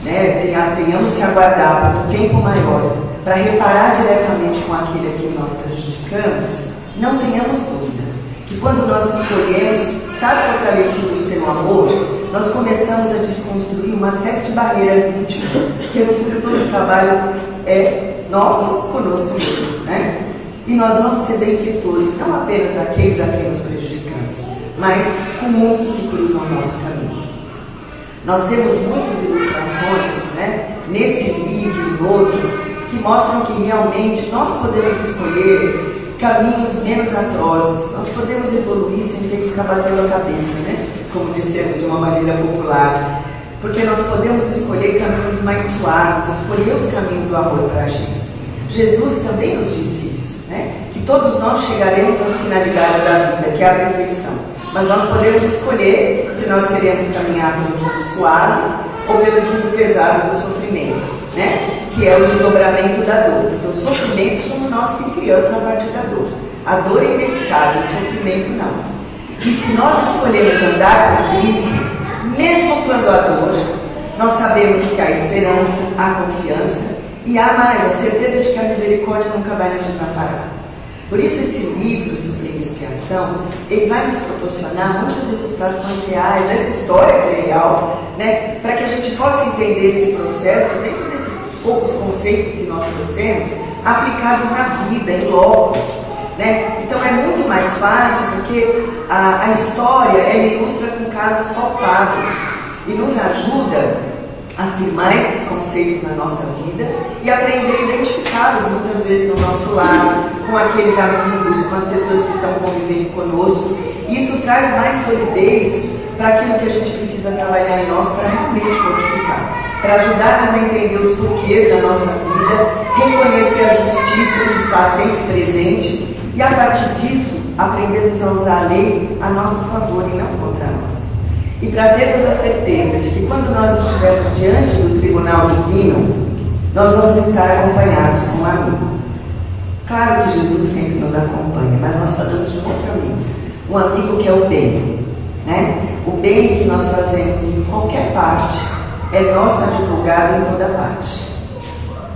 né, tenhamos que aguardar por um tempo maior para reparar diretamente com aquele a quem nós prejudicamos, não tenhamos dúvida que quando nós escolhemos estar fortalecidos pelo amor, nós começamos a desconstruir uma série de barreiras íntimas, porque no fundo todo o trabalho é nosso conosco mesmo, né? E nós vamos ser benfeitores, não apenas daqueles a quem nos prejudicamos, mas com muitos que cruzam o nosso caminho. Nós temos muitas ilustrações, né, nesse livro e em outros, que mostram que realmente nós podemos escolher caminhos menos atrozes, nós podemos evoluir sem ter que ficar batendo a cabeça, né, como dissemos de uma maneira popular, porque nós podemos escolher caminhos mais suaves, escolher os caminhos do amor para a gente. Jesus também nos disse isso, né, que todos nós chegaremos às finalidades da vida, que é a perfeição. Mas nós podemos escolher se nós queremos caminhar pelo jugo suave ou pelo jugo pesado do sofrimento, né? Que é o desdobramento da dor. Porque o sofrimento somos nós que criamos a partir da dor. A dor é inevitável, o sofrimento não. E se nós escolhermos andar com Cristo, mesmo quando há dor, nós sabemos que há esperança, há confiança e há mais, a certeza de que a misericórdia nunca vai nos desamparar. Por isso esse livro sobre expiação, ele vai nos proporcionar muitas ilustrações reais dessa história que é real, né, para que a gente possa entender esse processo dentro desses poucos conceitos que nós trouxemos, aplicados na vida, em loco, né? Então é muito mais fácil porque a história ela ilustra com casos palpáveis e nos ajuda a afirmar esses conceitos na nossa vida e aprender a identificá-los muitas vezes no nosso lar, com aqueles amigos, com as pessoas que estão convivendo conosco. Isso traz mais solidez para aquilo que a gente precisa trabalhar em nós para realmente modificar, para ajudar-nos a entender os porquês da nossa vida, reconhecer a justiça que está sempre presente e, a partir disso, aprendermos a usar a lei a nosso favor e não contra nós. E para termos a certeza de que quando nós estivermos diante do tribunal divino, nós vamos estar acompanhados com um amigo. Claro que Jesus sempre nos acompanha, mas nós falamos de um outro amigo. Um amigo que é o bem, né? O bem que nós fazemos em qualquer parte é nosso advogado em toda parte.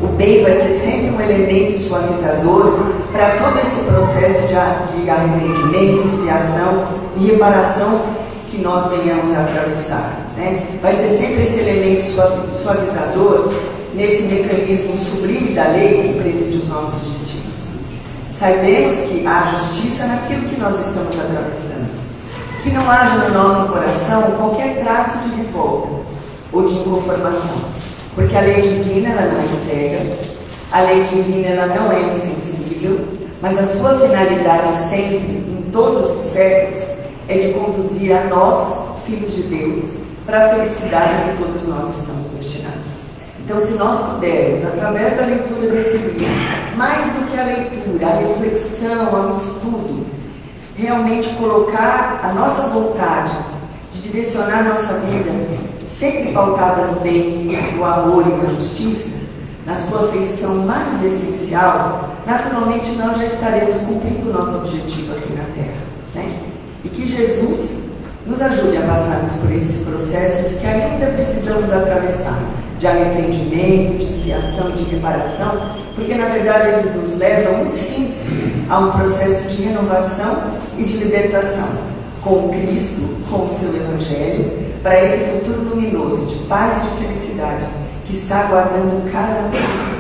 O bem vai ser sempre um elemento suavizador para todo esse processo de arrependimento, expiação e reparação que nós venhamos a atravessar, né? Vai ser sempre esse elemento suavizador nesse mecanismo sublime da lei que preside os nossos destinos. Sabemos que há justiça naquilo que nós estamos atravessando. Que não haja no nosso coração qualquer traço de revolta ou de inconformação. Porque a lei divina ela não é cega, a lei divina ela não é insensível, mas a sua finalidade sempre, em todos os séculos, é de conduzir a nós, filhos de Deus, para a felicidade que todos nós estamos destinados. Então, se nós pudermos, através da leitura desse livro, mais do que a leitura, a reflexão, o estudo, realmente colocar a nossa vontade de direcionar a nossa vida, sempre pautada no bem, no amor e na justiça, na sua feição mais essencial, naturalmente nós já estaremos cumprindo o nosso objetivo aqui na Terra, né? E que Jesus nos ajude a passarmos por esses processos que ainda precisamos atravessar, de arrependimento, de expiação, de reparação, porque na verdade eles nos levam, em síntese, a um processo de renovação e de libertação, com Cristo, com o seu Evangelho, para esse futuro luminoso de paz e de felicidade que está aguardando cada um de nós.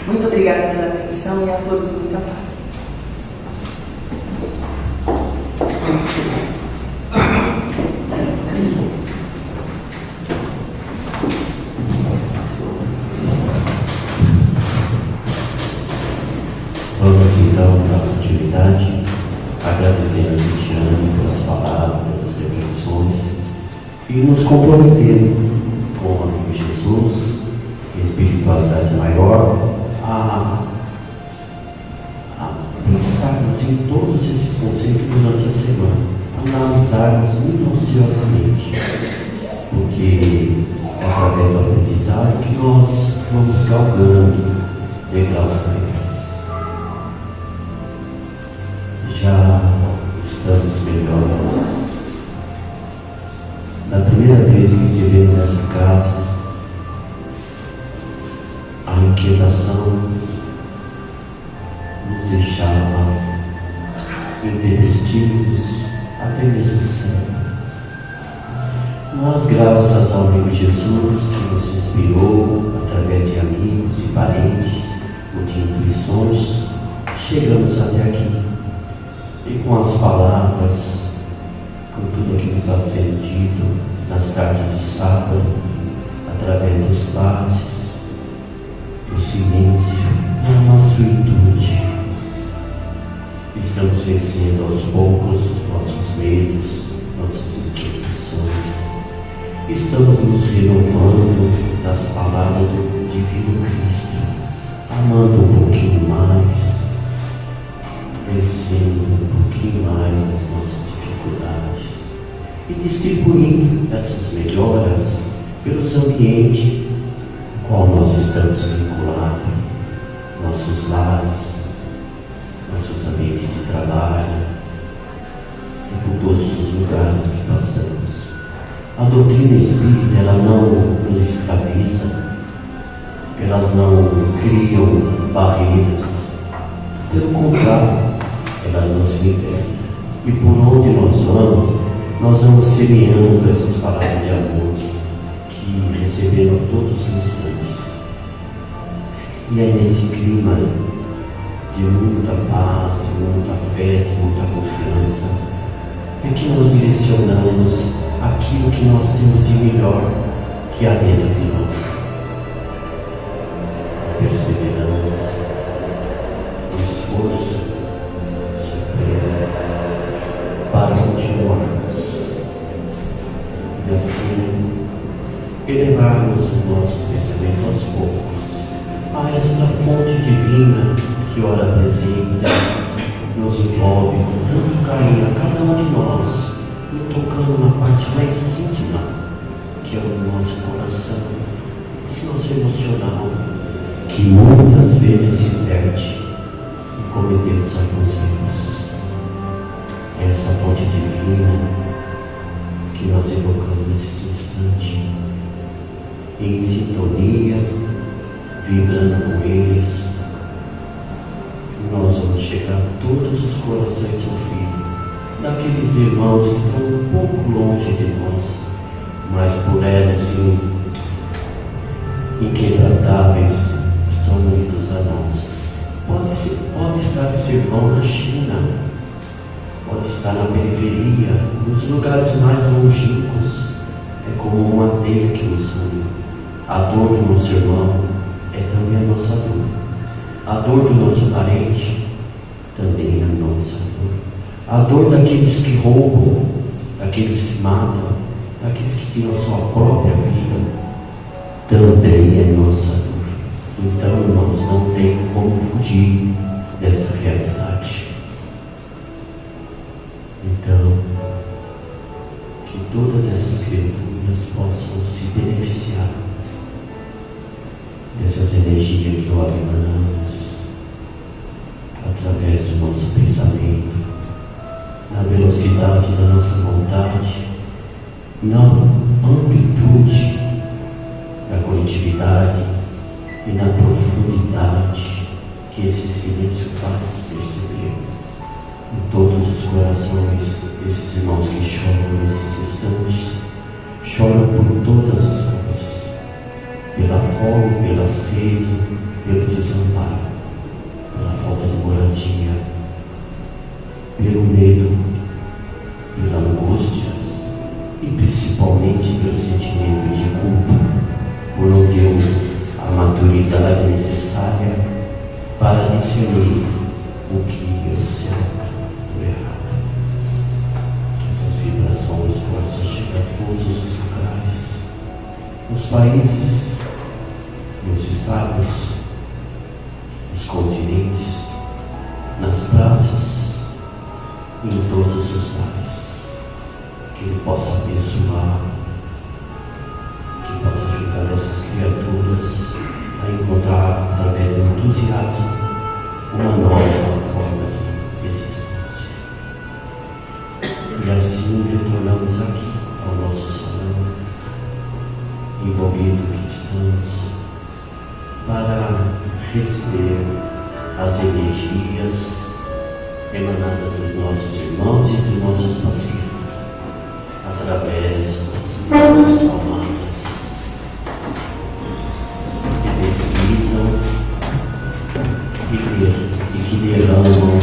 Muito obrigada pela atenção e a todos muita paz. Vamos então para a atividade, agradecendo a Cristiane pelas palavras, pelas reflexões e nos comprometendo com o amigo Jesus e a espiritualidade maior a pensarmos em todos esses conceitos durante a semana, analisarmos minuciosamente, porque é através do aprendizado que nós vamos galgando degraus maiores. Já estamos melhores. Na primeira vez que estivemos nessa casa, a inquietação nos deixava intempestivos, até mesmo cego. Mas graças ao amigo Jesus, que nos inspirou através de amigos, de parentes, ou de intuições, chegamos até aqui. E com as palavras, com tudo aquilo que está sendo dito nas tardes de sábado, através dos passes, do silêncio, da mansuetude, estamos vencendo aos poucos os nossos medos, nossas inquietações, estamos nos renovando nas palavras do Divino Cristo, amando um pouquinho mais, descendo um pouquinho mais as nossas dificuldades e distribuindo essas melhoras pelos ambientes no qual nós estamos vinculados, nossos lares, nossos ambientes de trabalho e por todos os lugares que passamos. A doutrina espírita, ela não nos escraviza, elas não criam barreiras, pelo contrário, ela nos liberta. E por onde nós vamos semeando essas palavras de amor que recebemos todos os instantes. E é nesse clima de muita paz, de muita fé, de muita confiança, é que nós direcionamos aquilo que nós temos de melhor que há dentro de nós. A perseverança, o esforço supremo para continuarmos e assim elevarmos o nosso pensamento aos poucos a esta fonte divina que ora presente nos envolve com tanto carinho a cada um de nós, nos tocando na parte mais íntima que é o nosso coração, esse nosso emocional que muitas vezes se perde e cometemos alguns erros. É essa fonte divina que nós evocamos nesse instante, em sintonia, vibrando com eles, nós vamos chegar a todos os corações sofridos, daqueles irmãos que estão um pouco longe de nós, mas por elos inquebrantáveis estão unidos a nós. Pode estar se irmão na China, pode estar na periferia, nos lugares mais longínquos. É como uma teia que nos une. A dor do nosso irmão é também a nossa dor. A dor do nosso parente também é a nossa dor. A dor daqueles que roubam, daqueles que matam, daqueles que tiram a sua própria vida, também é nossa dor. Então, irmãos, não tem como fugir desta realidade. Então, que todas essas criaturas possam se beneficiar dessas energias que ó emanamos através do nosso pensamento, na velocidade da nossa vontade, na amplitude da coletividade e na profundidade que esse silêncio faz perceber em todos os corações desses irmãos que choram nesses instantes, choram por todas as coisas, pela fome, pela sede, pelo desamparo, pela falta de moradia, pelo medo, pela angústia e principalmente pelo sentimento de culpa por não ter a maturidade necessária para discernir o que é o certo do errado. Que essas vibrações possam chegar a todos os lugares, nos países, nos estados, nos continentes, nas praças, em todos os lares. Que Ele possa abençoar, que possa ajudar essas criaturas a encontrar, através do entusiasmo, uma nova forma de existência. E assim retornamos aqui ao nosso salão, envolvido que estamos, para receber as energias emanadas dos nossos irmãos e dos nossos passistas, através das nossas tomadas que deslizam e que derramam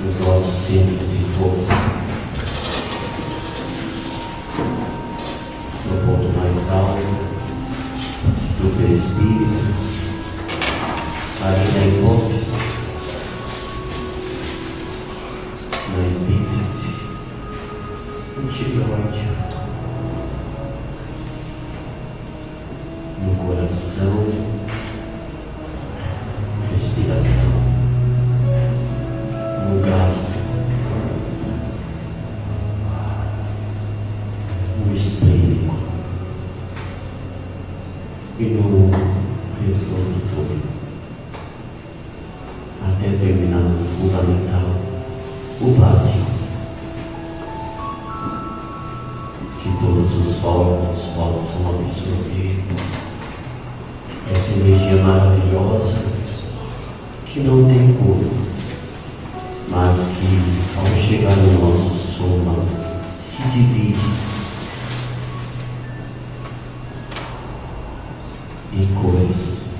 nos nossos centros de força, no ponto mais alto do perispírito, ali na hipófise, na epífise, no tireoide, no coração, respiração, no gástrico, no esplênico e no retorno todo, até terminar no fundamental, o básico, que todos os órgãos possam absorver essa energia maravilhosa que não tem cor, mas que ao chegar no nosso soma se divide em cores,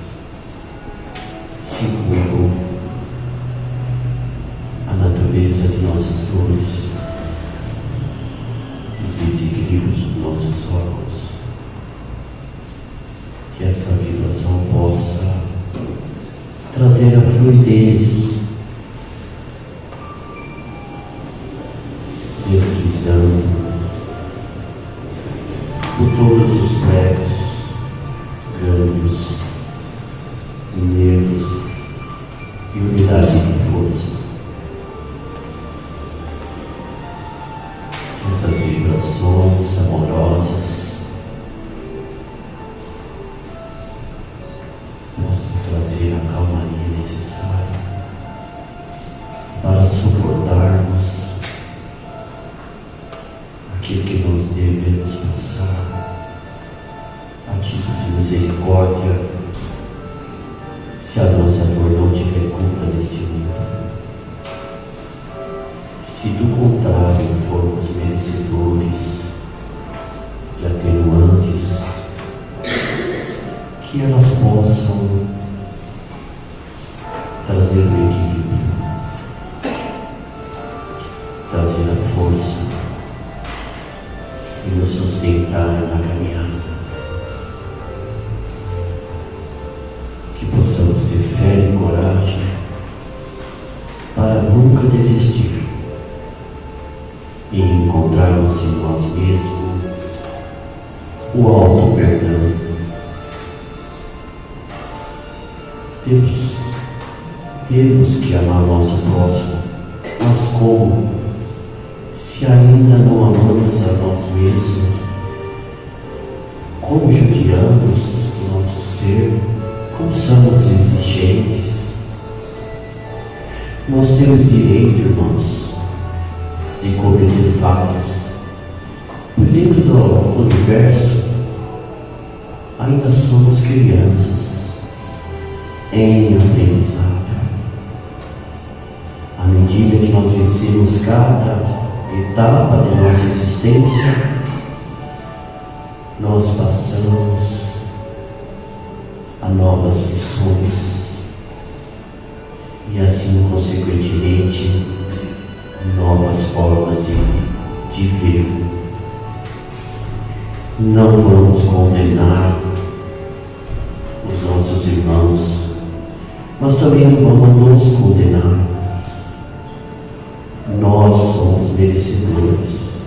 segundo a natureza de nossas dores, dos desequilíbrios dos nossos órgãos. Que essa vibração possa trazer a fluidez, deslizando por todos os plexos, gânglios, nervos e unidade de força. Que essas vibrações amorosas possam trazer a calmaria necessária para suportarmos aquilo que nós devemos passar a título de misericórdia, se a nossa dor não tiver cura neste mundo. Se do contrário formos merecedores de atenuantes, que elas possam trazer o equilíbrio enfrentar na caminhada. Que possamos ter fé e coragem para nunca desistir e encontrarmos em nós mesmos o alto perdão. Temos que amar nosso próximo, mas como? Se ainda não amamos a nós mesmos, como judiamos do nosso ser, como somos exigentes. Nós temos direito, irmãos, de cometer falhas, pois dentro do universo ainda somos crianças em aprendizado. À medida que nós vencemos cada etapa de nossa existência, nós passamos a novas lições e assim, consequentemente, novas formas de ver. Não vamos condenar os nossos irmãos, mas também não vamos nos condenar. Nós somos merecedores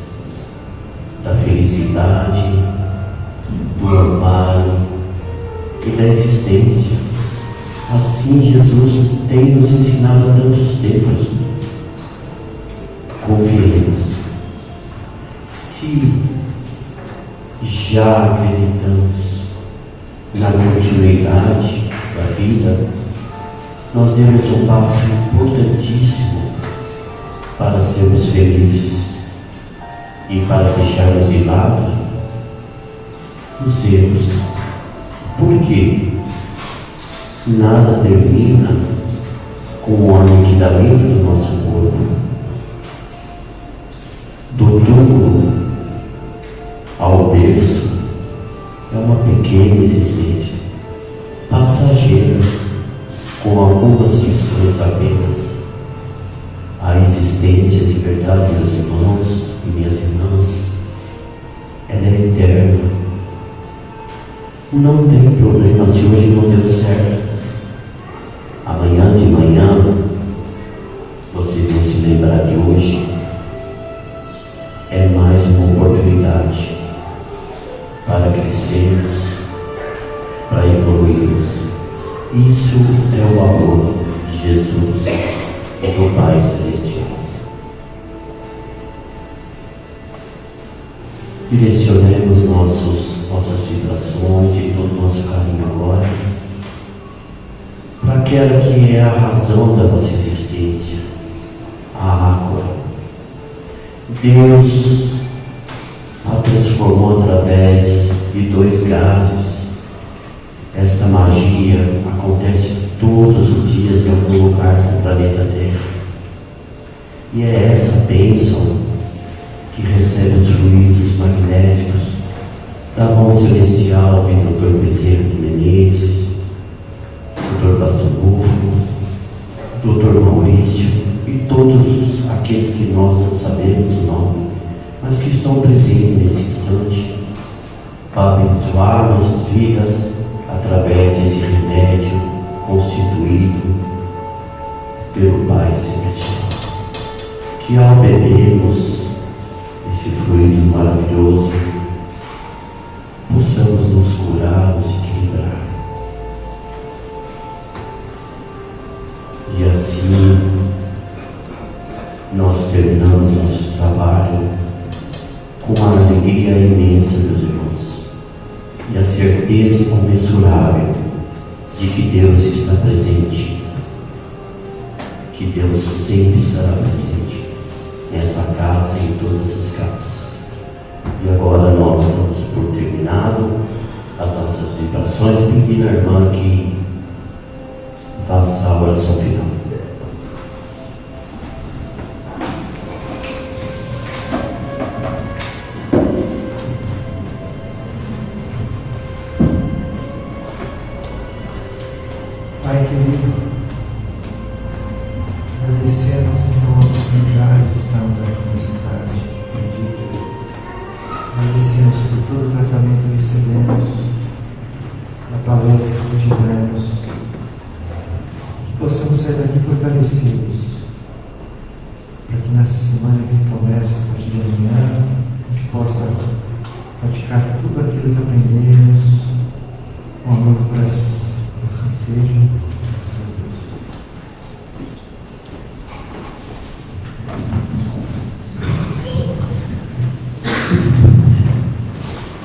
da felicidade, do amparo e da existência. Assim Jesus tem nos ensinado há tantos tempos. Confiemos. Se já acreditamos na continuidade da vida, nós demos um passo importantíssimo para sermos felizes e para deixarmos de lado os erros. Por quê? Nada termina com o aniquilamento do nosso corpo. Do túmulo ao berço é uma pequena existência, passageira, com algumas lições apenas. A existência de verdade, meus irmãos e minhas irmãs, ela é eterna. Não tem problema se hoje não deu certo. Amanhã de manhã, vocês vão se lembrar de hoje. É mais uma oportunidade para crescermos, para evoluirmos. Isso é o amor de Jesus e do Pai Celestial. Direcionemos nossas vibrações e todo o nosso carinho agora para aquela que é a razão da nossa existência, a água. Deus a transformou através de 2 gases. Essa magia acontece todos os dias em algum lugar do planeta Terra. E é essa bênção que recebe os fluidos magnéticos da mão celestial de Dr. Bezerra de Menezes, Dr. Bastolufo, Dr. Maurício e todos aqueles que nós não sabemos o nome, mas que estão presentes nesse instante para abençoar nossas vidas através desse remédio constituído pelo Pai Celestial. Que ao bebermos esse fluido maravilhoso, possamos nos curar, nos equilibrar. E assim nós terminamos nosso trabalho com uma alegria imensa, meus irmãos, e a certeza incomensurável de que Deus está presente, que Deus sempre estará presente nessa casa e em todas as casas. E agora nós damos por terminado as nossas vibrações, pedindo à irmã que faça a oração final. Pai querido, agradecemos então a oportunidade de estarmos aqui nessa tarde bendita. Agradecemos por todo o tratamento que recebemos, na palestra que tivemos, que possamos sair daqui fortalecidos, para que nessa semana que começa a partir de amanhã, a gente possa praticar tudo aquilo que aprendemos com amor no coração. Assim seja, assim Deus.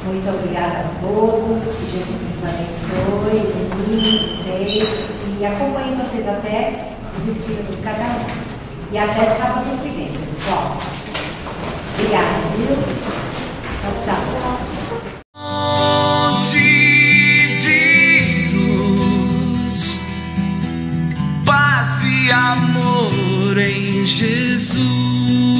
Muito obrigada a todos, que Jesus os abençoe, ilumine vocês e acompanhe vocês até o destino de cada um. E até sábado que vem, pessoal. Obrigada, viu? Tchau, tchau. Paz e amor em Jesus.